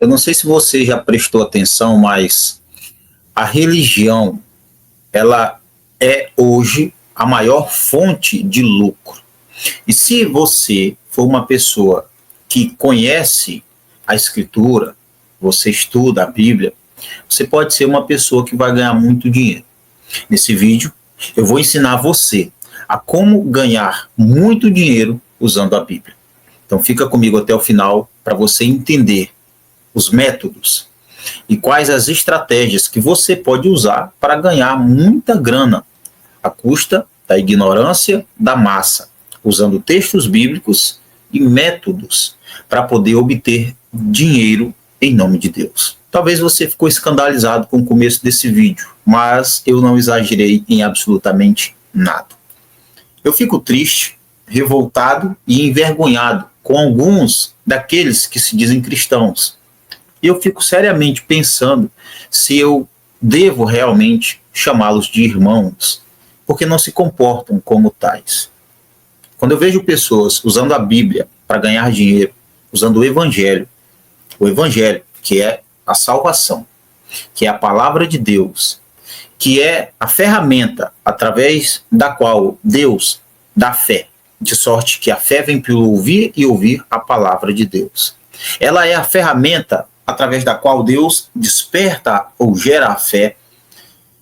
Eu não sei se você já prestou atenção, mas a religião, ela é hoje a maior fonte de lucro. E se você for uma pessoa que conhece a Escritura, você estuda a Bíblia, você pode ser uma pessoa que vai ganhar muito dinheiro. Nesse vídeo, eu vou ensinar você a como ganhar muito dinheiro usando a Bíblia. Então fica comigo até o final para você entender os métodos e quais as estratégias que você pode usar para ganhar muita grana à custa da ignorância da massa, usando textos bíblicos e métodos para poder obter dinheiro em nome de Deus. Talvez você ficou escandalizado com o começo desse vídeo, mas eu não exagerei em absolutamente nada. Eu fico triste, revoltado e envergonhado com alguns daqueles que se dizem cristãos. E eu fico seriamente pensando se eu devo realmente chamá-los de irmãos, porque não se comportam como tais. Quando eu vejo pessoas usando a Bíblia para ganhar dinheiro, usando o Evangelho que é a salvação, que é a palavra de Deus, que é a ferramenta através da qual Deus dá fé, de sorte que a fé vem pelo ouvir e ouvir a palavra de Deus. Ela é a ferramenta através da qual Deus desperta ou gera a fé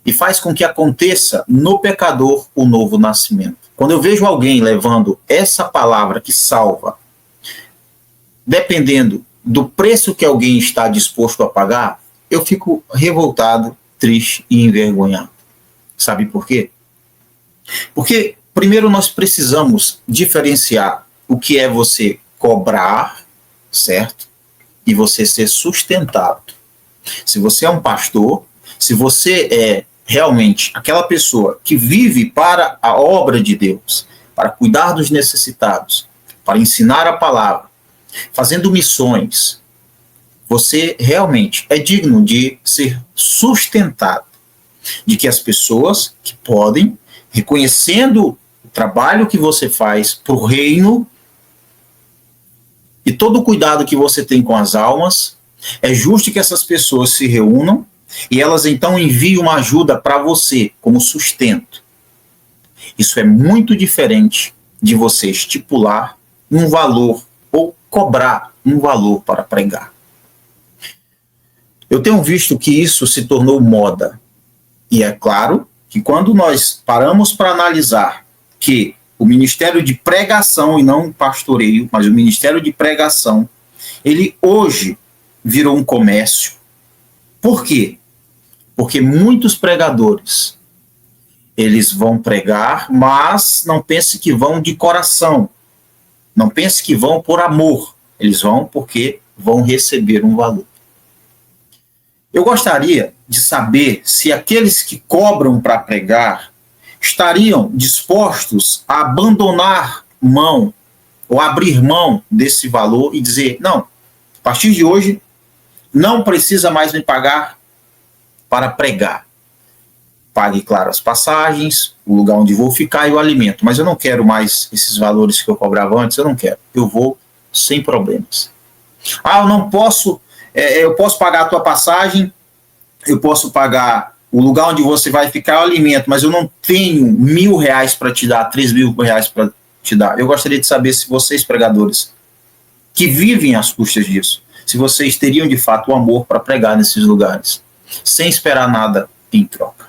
e faz com que aconteça no pecador o novo nascimento. Quando eu vejo alguém levando essa palavra que salva, dependendo do preço que alguém está disposto a pagar, eu fico revoltado, triste e envergonhado. Sabe por quê? Porque, primeiro, nós precisamos diferenciar o que é você cobrar, certo? E você ser sustentado. Se você é um pastor, se você é realmente aquela pessoa que vive para a obra de Deus, para cuidar dos necessitados, para ensinar a palavra, fazendo missões, você realmente é digno de ser sustentado, de que as pessoas que podem, reconhecendo o trabalho que você faz para o reino e todo o cuidado que você tem com as almas, é justo que essas pessoas se reúnam e elas então enviem uma ajuda para você como sustento. Isso é muito diferente de você estipular um valor ou cobrar um valor para pregar. Eu tenho visto que isso se tornou moda. E é claro que quando nós paramos para analisar que o ministério de pregação, e não pastoreio, mas o ministério de pregação, ele hoje virou um comércio. Por quê? Porque muitos pregadores, eles vão pregar, mas não pense que vão de coração. Não pense que vão por amor. Eles vão porque vão receber um valor. Eu gostaria de saber se aqueles que cobram para pregar estariam dispostos a abandonar mão ou abrir mão desse valor e dizer, não, a partir de hoje não precisa mais me pagar para pregar. Pague, claro, as passagens, o lugar onde vou ficar e o alimento. Mas eu não quero mais esses valores que eu cobrava antes, eu não quero. Eu vou sem problemas. Eu não posso, eu posso pagar a tua passagem, eu posso pagar o lugar onde você vai ficar, o alimento, mas eu não tenho R$1.000 para te dar, R$3.000 para te dar. Eu gostaria de saber se vocês, pregadores, que vivem às custas disso, se vocês teriam de fato o amor para pregar nesses lugares, sem esperar nada em troca.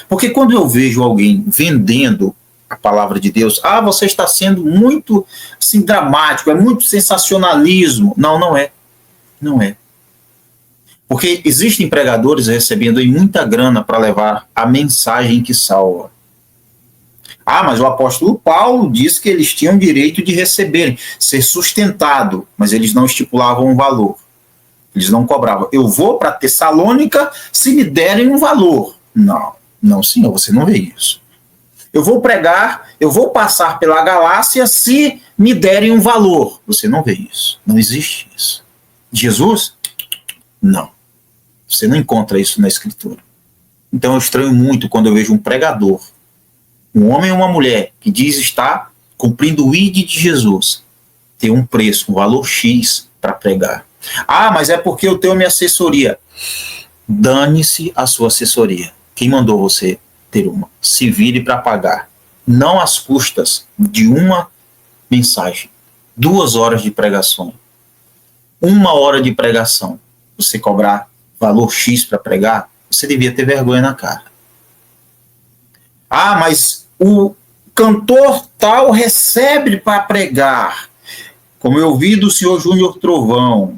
Porque quando eu vejo alguém vendendo a palavra de Deus, você está sendo muito assim, dramático, é muito sensacionalismo. Não, não é. Não é. Porque existem pregadores recebendo muita grana para levar a mensagem que salva. Mas o apóstolo Paulo disse que eles tinham direito de receber, ser sustentado, mas eles não estipulavam um valor. Eles não cobravam. Eu vou para Tessalônica se me derem um valor. Não. Não, senhor, você não vê isso. Eu vou pregar, eu vou passar pela Galácia se me derem um valor. Você não vê isso. Não existe isso. Jesus? Não. Você não encontra isso na Escritura. Então eu estranho muito quando eu vejo um pregador, um homem ou uma mulher, que diz estar cumprindo o ID de Jesus, ter um preço, um valor X para pregar. Ah, mas é porque eu tenho minha assessoria. Dane-se a sua assessoria. Quem mandou você ter uma? Se vire para pagar. Não às custas de uma mensagem. 2 horas de pregação. 1 hora de pregação. Você cobrar valor X para pregar, você devia ter vergonha na cara. Ah, mas o cantor tal recebe para pregar. Como eu vi do senhor Júnior Trovão.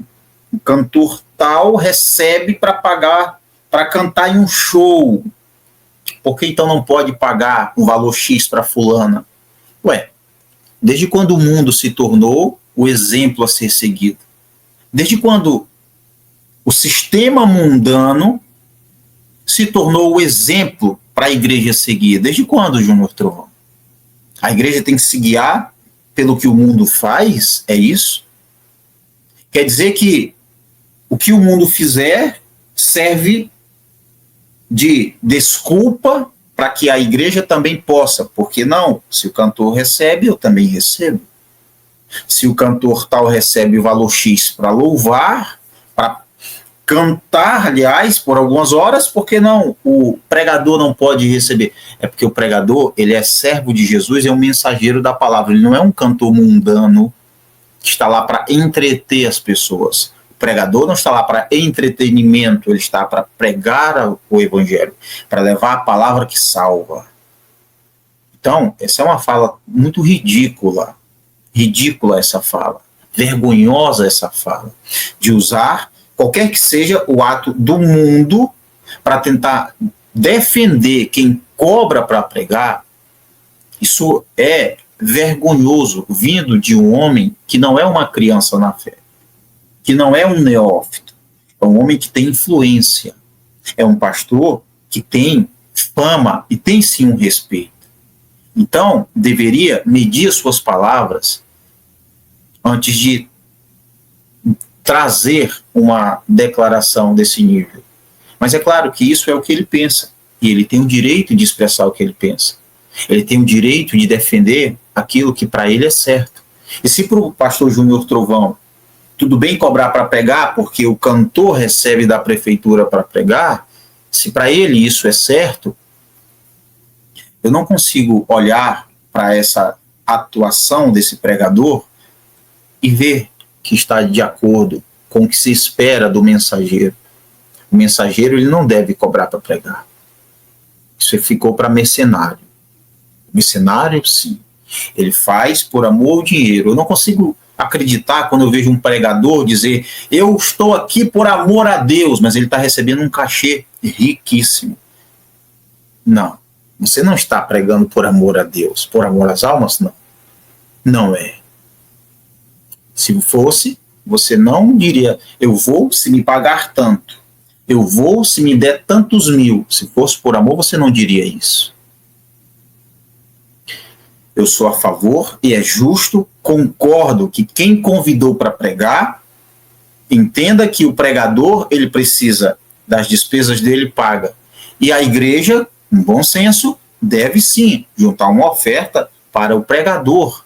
O cantor tal recebe para pagar, para cantar em um show. Por que então não pode pagar um valor X para fulana? Ué, desde quando o mundo se tornou o exemplo a ser seguido? Desde quando o sistema mundano se tornou o exemplo para a igreja seguir? Desde quando, Júnior Trovão? A igreja tem que se guiar pelo que o mundo faz? É isso? Quer dizer que o que o mundo fizer serve de desculpa para que a igreja também possa. Porque não? Se o cantor recebe, eu também recebo. Se o cantor tal recebe o valor X para louvar, para cantar, aliás, por algumas horas, por que não? O pregador não pode receber. É porque o pregador, ele é servo de Jesus, é um mensageiro da palavra. Ele não é um cantor mundano que está lá para entreter as pessoas. O pregador não está lá para entretenimento, ele está para pregar o evangelho, para levar a palavra que salva. Então, essa é uma fala muito ridícula. Ridícula essa fala. Vergonhosa essa fala. De usar qualquer que seja o ato do mundo para tentar defender quem cobra para pregar. Isso é vergonhoso, vindo de um homem que não é uma criança na fé, que não é um neófito, é um homem que tem influência, é um pastor que tem fama e tem sim um respeito. Então, deveria medir suas palavras antes de trazer uma declaração desse nível. Mas é claro que isso é o que ele pensa, e ele tem o direito de expressar o que ele pensa. Ele tem o direito de defender aquilo que para ele é certo. E se para o pastor Júnior Trovão tudo bem cobrar para pregar, porque o cantor recebe da prefeitura para pregar, se para ele isso é certo, eu não consigo olhar para essa atuação desse pregador e ver que está de acordo com o que se espera do mensageiro. O mensageiro, ele não deve cobrar para pregar. Isso ficou para mercenário. O mercenário, sim, ele faz por amor ao dinheiro. Eu não consigo acreditar quando eu vejo um pregador dizer: eu estou aqui por amor a Deus, mas ele está recebendo um cachê riquíssimo. Não, você não está pregando por amor a Deus, por amor às almas, não. Não é. Se fosse, você não diria: eu vou se me pagar tanto, eu vou se me der tantos mil. Se fosse por amor, você não diria isso. Eu sou a favor e é justo, concordo que quem convidou para pregar, entenda que o pregador, ele precisa das despesas dele paga. E a igreja, em bom senso, deve sim juntar uma oferta para o pregador.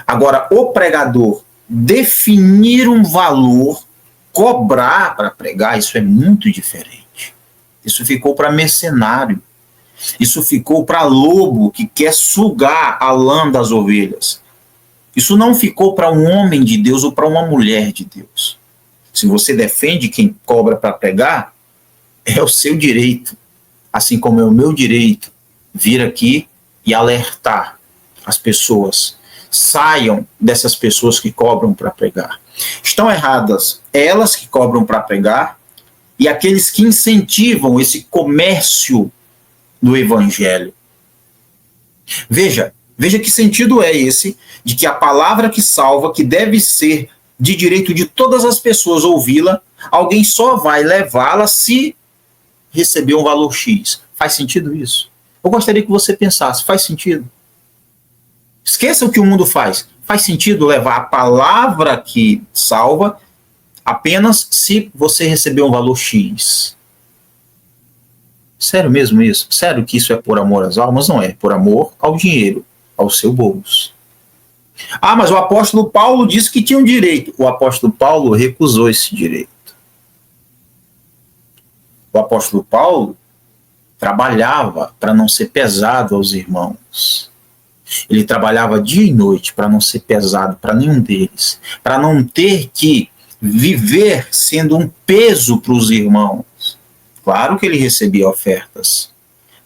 Agora, o pregador definir um valor, cobrar para pregar, isso é muito diferente. Isso ficou para mercenário. Isso ficou para lobo que quer sugar a lã das ovelhas. Isso não ficou para um homem de Deus ou para uma mulher de Deus. Se você defende quem cobra para pregar, é o seu direito, assim como é o meu direito vir aqui e alertar as pessoas. Saiam dessas pessoas que cobram para pregar. Estão erradas elas que cobram para pregar e aqueles que incentivam esse comércio do evangelho. Veja que sentido é esse de que a palavra que salva, que deve ser de direito de todas as pessoas ouvi-la, alguém só vai levá-la se receber um valor X. Faz sentido isso? Eu gostaria que você pensasse, faz sentido? Esqueça o que o mundo faz. Faz sentido levar a palavra que salva apenas se você receber um valor X? Sério mesmo isso? Sério que isso é por amor às almas? Não é. Por amor ao dinheiro, ao seu bolso. Ah, mas o apóstolo Paulo disse que tinha um direito. O apóstolo Paulo recusou esse direito. O apóstolo Paulo trabalhava para não ser pesado aos irmãos. Ele trabalhava dia e noite para não ser pesado para nenhum deles, para não ter que viver sendo um peso para os irmãos. Claro que ele recebia ofertas,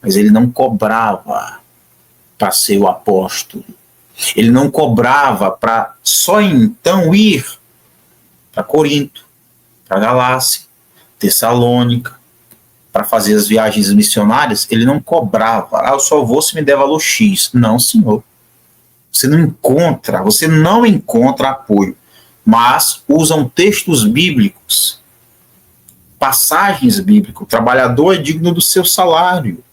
mas ele não cobrava para ser o apóstolo. Ele não cobrava para só então ir para Corinto, para Galácia, Tessalônica, para fazer as viagens missionárias. Ele não cobrava. Ah, eu só vou se me der valor X. Não, senhor. Você não encontra apoio, mas usam textos bíblicos, passagens bíblicas. O trabalhador é digno do seu salário.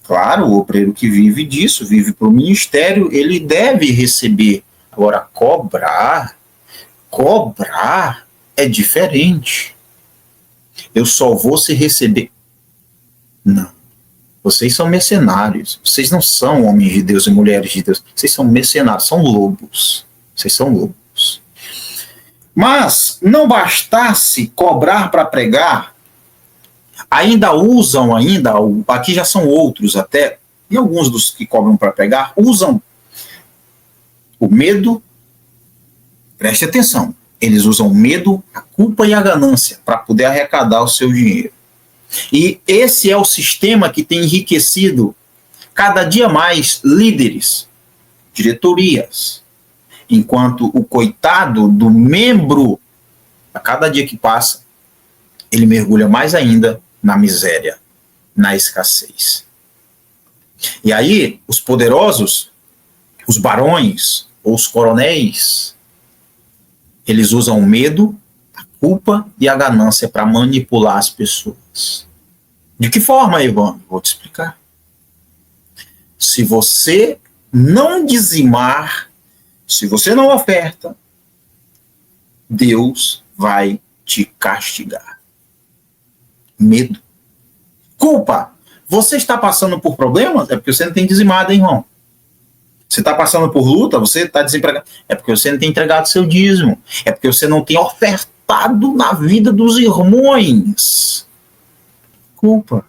Claro, o obreiro que vive disso, vive para o ministério, ele deve receber. Agora, cobrar é diferente. Eu só vou se receber. Não. Vocês são mercenários. Vocês não são homens de Deus e mulheres de Deus. Vocês são mercenários, são lobos. Vocês são lobos. Mas não bastasse cobrar para pregar, aqui já são outros até, e alguns dos que cobram para pregar, usam o medo, preste atenção, eles usam o medo, a culpa e a ganância para poder arrecadar o seu dinheiro. E esse é o sistema que tem enriquecido cada dia mais líderes, diretorias, enquanto o coitado do membro, a cada dia que passa, ele mergulha mais ainda na miséria, na escassez. E aí, os poderosos, os barões ou os coronéis, eles usam o medo, a culpa e a ganância para manipular as pessoas. De que forma, Ivan? Vou te explicar. Se você não dizimar, se você não oferta, Deus vai te castigar. Medo. Culpa. Você está passando por problemas? É porque você não tem dizimado, hein, irmão? Você está passando por luta? Você está desempregado? É porque você não tem entregado seu dízimo. É porque você não tem ofertado na vida dos irmãos. Culpa.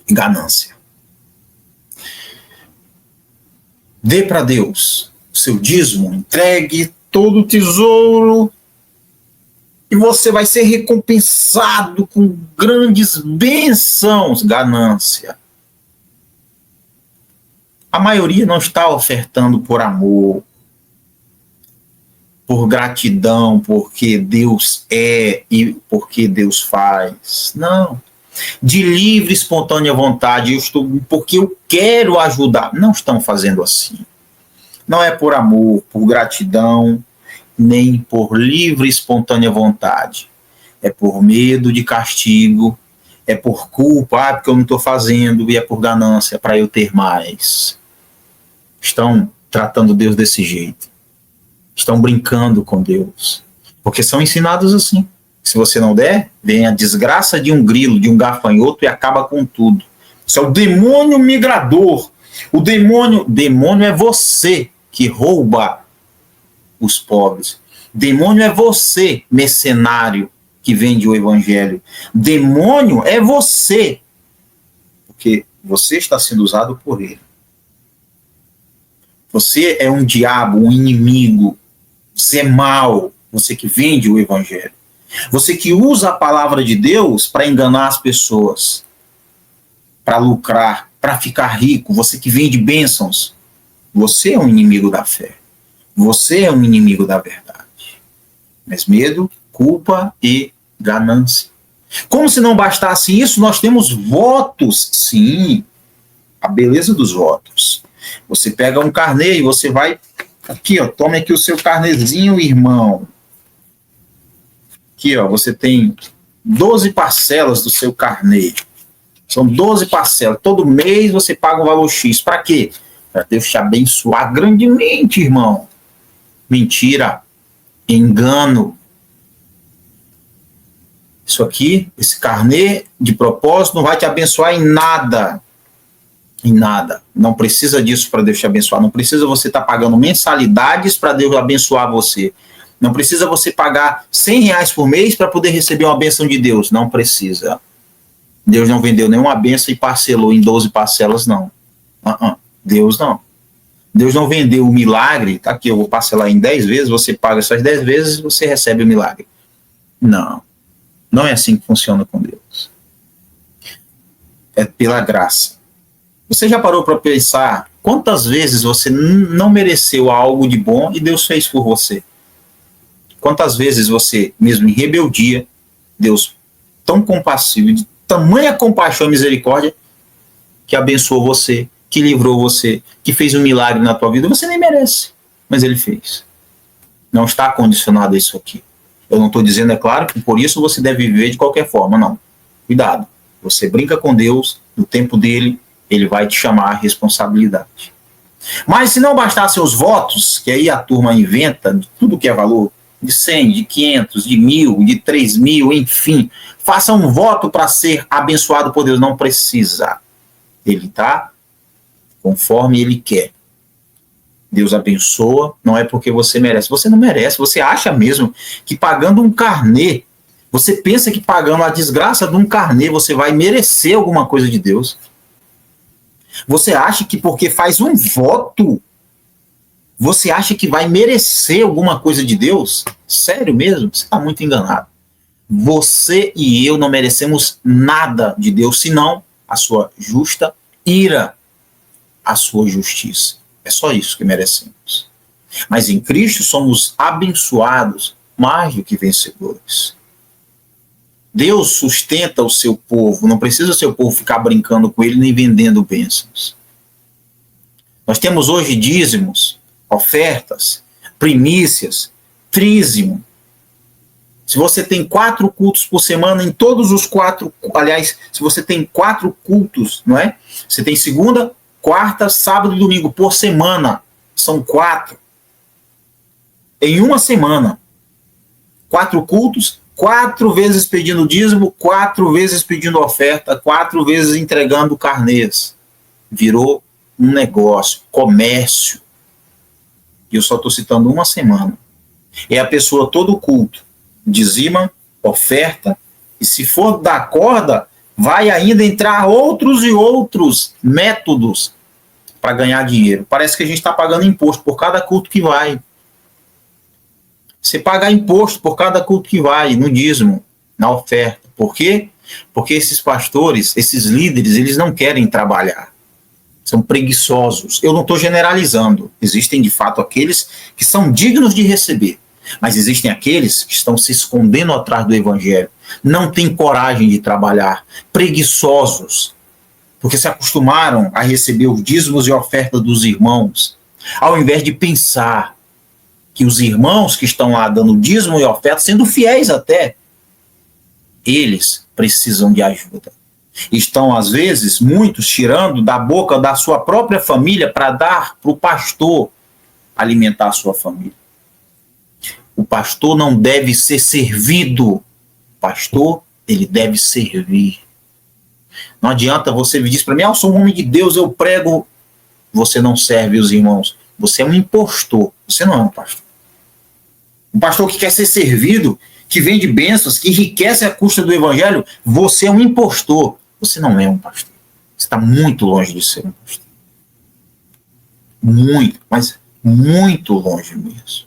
Ganância. Dê para Deus o seu dízimo, entregue todo o tesouro e você vai ser recompensado com grandes bênçãos. Ganância. A maioria não está ofertando por amor, por gratidão, porque Deus é e porque Deus faz. Não. De livre, espontânea vontade, porque eu quero ajudar. Não estão fazendo assim. Não é por amor, por gratidão, nem por livre, espontânea vontade. É por medo de castigo, é por culpa, porque eu não estou fazendo, e é por ganância, para eu ter mais. Estão tratando Deus desse jeito. Estão brincando com Deus. Porque são ensinados assim. Se você não der, vem a desgraça de um grilo, de um gafanhoto e acaba com tudo. Isso é o demônio migrador. O demônio é você que rouba os pobres. Demônio é você, mercenário, que vende o evangelho. Demônio é você, porque você está sendo usado por ele. Você é um diabo, um inimigo. Você é mau, você que vende o evangelho. Você que usa a palavra de Deus para enganar as pessoas, para lucrar, para ficar rico. Você que vende bênçãos. Você é um inimigo da fé. Você é um inimigo da verdade. Mas medo, culpa e ganância. Como se não bastasse isso, nós temos votos. Sim, a beleza dos votos. Você pega um carnê e você vai... Aqui, ó, tome aqui o seu carnezinho, irmão. Aqui, ó, você tem 12 parcelas do seu carnê. São 12 parcelas. Todo mês você paga um valor X. Para quê? Para Deus te abençoar grandemente, irmão. Mentira. Engano. Isso aqui, esse carnê de propósito, não vai te abençoar em nada. Em nada. Não precisa disso para Deus te abençoar. Não precisa você estar pagando mensalidades para Deus abençoar você. Não precisa você pagar R$ 100 por mês para poder receber uma bênção de Deus. Não precisa. Deus não vendeu nenhuma bênção e parcelou em 12 parcelas, não. Deus não. Deus não vendeu o milagre. Tá aqui, eu vou parcelar em 10 vezes, você paga essas 10 vezes e você recebe o milagre. Não. Não é assim que funciona com Deus. É pela graça. Você já parou para pensar quantas vezes você não mereceu algo de bom e Deus fez por você? Quantas vezes você, mesmo em rebeldia, Deus tão compassivo, de tamanha compaixão e misericórdia, que abençoou você, que livrou você, que fez um milagre na tua vida, você nem merece, mas Ele fez. Não está condicionado a isso aqui. Eu não estou dizendo, é claro, que por isso você deve viver de qualquer forma, não. Cuidado. Você brinca com Deus, no tempo dele, Ele vai te chamar à responsabilidade. Mas se não bastassem os votos, que aí a turma inventa de tudo que é valor, de 100, de 500, de 1.000, de 3.000, enfim, faça um voto para ser abençoado por Deus. Não precisa. Ele está conforme Ele quer. Deus abençoa, não é porque você merece. Você não merece. Você acha mesmo que pagando um carnê, você pensa que pagando a desgraça de um carnê, você vai merecer alguma coisa de Deus? Você acha que porque faz um voto, você acha que vai merecer alguma coisa de Deus? Sério mesmo? Você está muito enganado. Você e eu não merecemos nada de Deus, senão a sua justa ira, a sua justiça. É só isso que merecemos. Mas em Cristo somos abençoados mais do que vencedores. Deus sustenta o seu povo, não precisa o seu povo ficar brincando com ele nem vendendo bênçãos. Nós temos hoje dízimos, ofertas, primícias, trízimo. Se você tem 4 cultos por semana, em todos os 4, aliás, se você tem 4 cultos, não é? Você tem segunda, quarta, sábado e domingo por semana. São 4. Em uma semana. 4 cultos, 4 vezes pedindo dízimo, 4 vezes pedindo oferta, 4 vezes entregando carnês. Virou um negócio, comércio. E eu só estou citando uma semana. É a pessoa todo culto, dizima, oferta, e se for dar corda, vai ainda entrar outros e outros métodos para ganhar dinheiro. Parece que a gente está pagando imposto por cada culto que vai. Você paga imposto por cada culto que vai, no dízimo, na oferta. Por quê? Porque esses pastores, esses líderes, eles não querem trabalhar. São preguiçosos. Eu não estou generalizando. Existem, de fato, aqueles que são dignos de receber. Mas existem aqueles que estão se escondendo atrás do evangelho. Não têm coragem de trabalhar. Preguiçosos. Porque se acostumaram a receber os dízimos e oferta dos irmãos. Ao invés de pensar que os irmãos que estão lá dando dízimo e oferta, sendo fiéis até, eles precisam de ajuda. Estão, às vezes, muitos tirando da boca da sua própria família para dar para o pastor alimentar a sua família. O pastor não deve ser servido. O pastor, ele deve servir. Não adianta você dizer para mim, eu sou um homem de Deus, eu prego. Você não serve os irmãos. Você é um impostor. Você não é um pastor. Um pastor que quer ser servido, que vende bênçãos, que enriquece a custa do evangelho, você é um impostor. Você não é um pastor. Você está muito longe de ser um pastor. Muito, mas muito longe mesmo.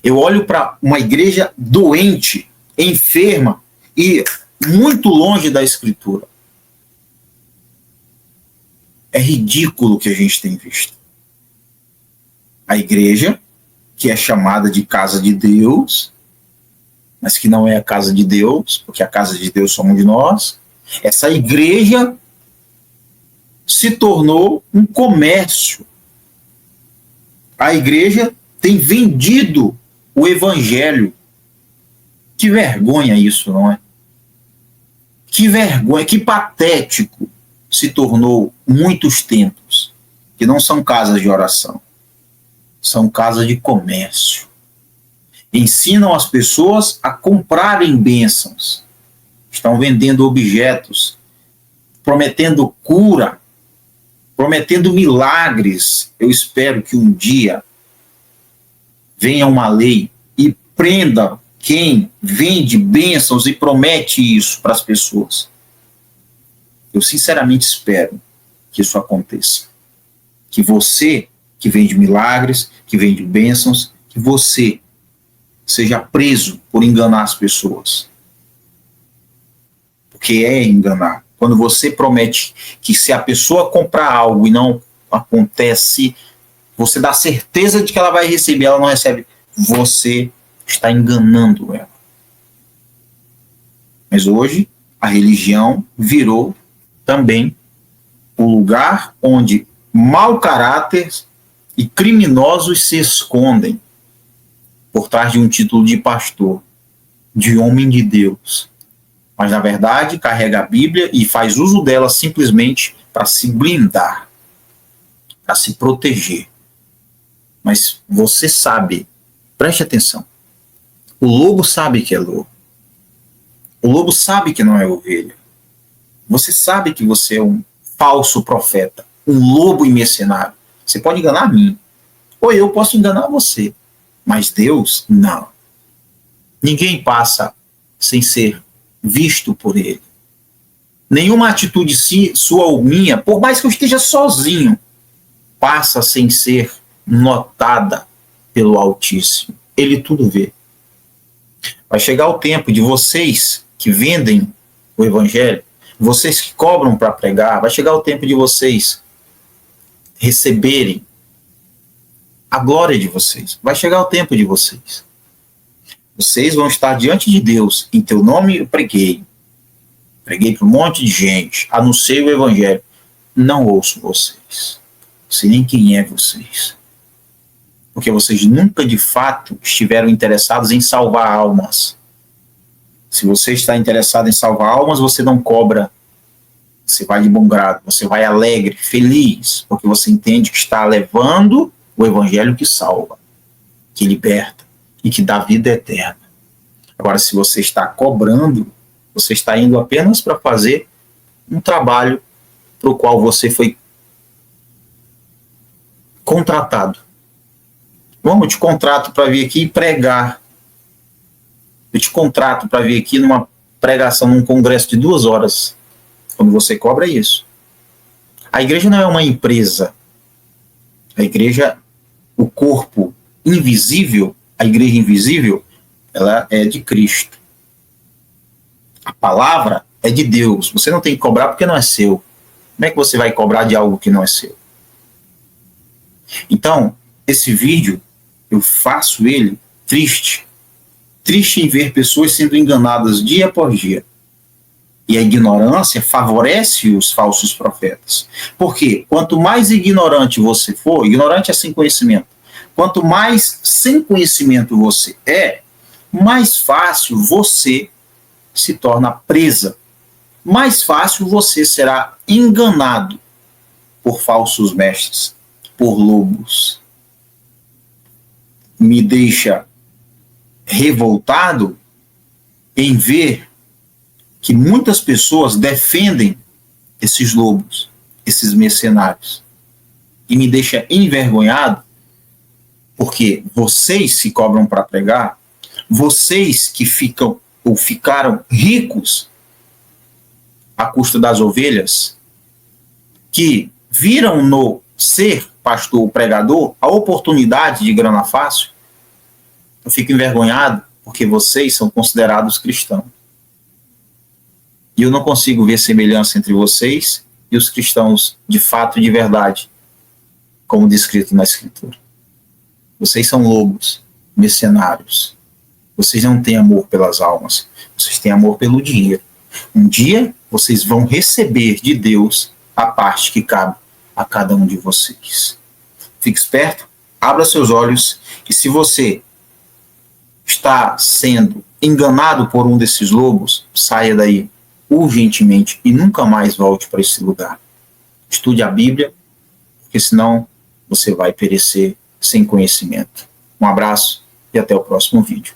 Eu olho para uma igreja doente, enferma e muito longe da Escritura. É ridículo o que a gente tem visto. A igreja, que é chamada de casa de Deus, mas que não é a casa de Deus, porque a casa de Deus somos nós, essa igreja se tornou um comércio. A igreja tem vendido o evangelho. Que vergonha isso, não é? Que vergonha, que patético se tornou muitos templos, que não são casas de oração, são casas de comércio. Ensinam as pessoas a comprarem bênçãos. Estão vendendo objetos, prometendo cura, prometendo milagres. Eu espero que um dia venha uma lei e prenda quem vende bênçãos e promete isso para as pessoas. Eu sinceramente espero que isso aconteça. Que você, que vende milagres, que vende bênçãos, que você seja preso por enganar as pessoas. Porque é enganar. Quando você promete que se a pessoa comprar algo e não acontece, você dá certeza de que ela vai receber, ela não recebe, você está enganando ela. Mas hoje a religião virou também o lugar onde mau caráter e criminosos se escondem por trás de um título de pastor, de homem de Deus. Mas, na verdade, carrega a Bíblia e faz uso dela simplesmente para se blindar, para se proteger. Mas você sabe, preste atenção, o lobo sabe que é lobo. O lobo sabe que não é ovelha. Você sabe que você é um falso profeta, um lobo e mercenário. Você pode enganar a mim, ou eu posso enganar você. Mas Deus, não. Ninguém passa sem ser visto por ele. Nenhuma atitude sua ou minha, por mais que eu esteja sozinho, passa sem ser notada pelo Altíssimo. Ele tudo vê. Vai chegar o tempo de vocês que vendem o Evangelho, vocês que cobram para pregar, vai chegar o tempo de vocês receberem a glória de vocês. Vai chegar o tempo de vocês. Vocês vão estar diante de Deus. Em teu nome eu preguei. Preguei para um monte de gente. Anunciei o Evangelho. Não ouço vocês. Não sei nem quem é vocês. Porque vocês nunca de fato estiveram interessados em salvar almas. Se você está interessado em salvar almas, você não cobra. Você vai de bom grado. Você vai alegre, feliz. Porque você entende que está levando o Evangelho que salva, que liberta e que dá vida eterna. Agora, se você está cobrando, você está indo apenas para fazer um trabalho para o qual você foi contratado. Vamos, eu te contrato para vir aqui e pregar. Eu te contrato para vir aqui numa pregação, num congresso de 2 horas. Quando você cobra isso. A igreja não é uma empresa. A igreja, o corpo invisível, a igreja invisível, ela é de Cristo. A palavra é de Deus. Você não tem que cobrar porque não é seu. Como é que você vai cobrar de algo que não é seu? Então, esse vídeo, eu faço ele triste. Triste em ver pessoas sendo enganadas dia após dia. E a ignorância favorece os falsos profetas. Por quê? Quanto mais ignorante você for, ignorante é sem conhecimento, quanto mais sem conhecimento você é, mais fácil você se torna presa. Mais fácil você será enganado por falsos mestres, por lobos. Me deixa revoltado em ver que muitas pessoas defendem esses lobos, esses mercenários. E me deixa envergonhado, porque vocês se cobram para pregar, vocês que ficam ou ficaram ricos à custa das ovelhas, que viram no ser pastor ou pregador a oportunidade de grana fácil, eu fico envergonhado porque vocês são considerados cristãos. E eu não consigo ver semelhança entre vocês e os cristãos de fato e de verdade, como descrito na Escritura. Vocês são lobos, mercenários. Vocês não têm amor pelas almas. Vocês têm amor pelo dinheiro. Um dia vocês vão receber de Deus a parte que cabe a cada um de vocês. Fique esperto, abra seus olhos, e se você está sendo enganado por um desses lobos, saia daí urgentemente e nunca mais volte para esse lugar. Estude a Bíblia, porque senão você vai perecer sem conhecimento. Um abraço e até o próximo vídeo.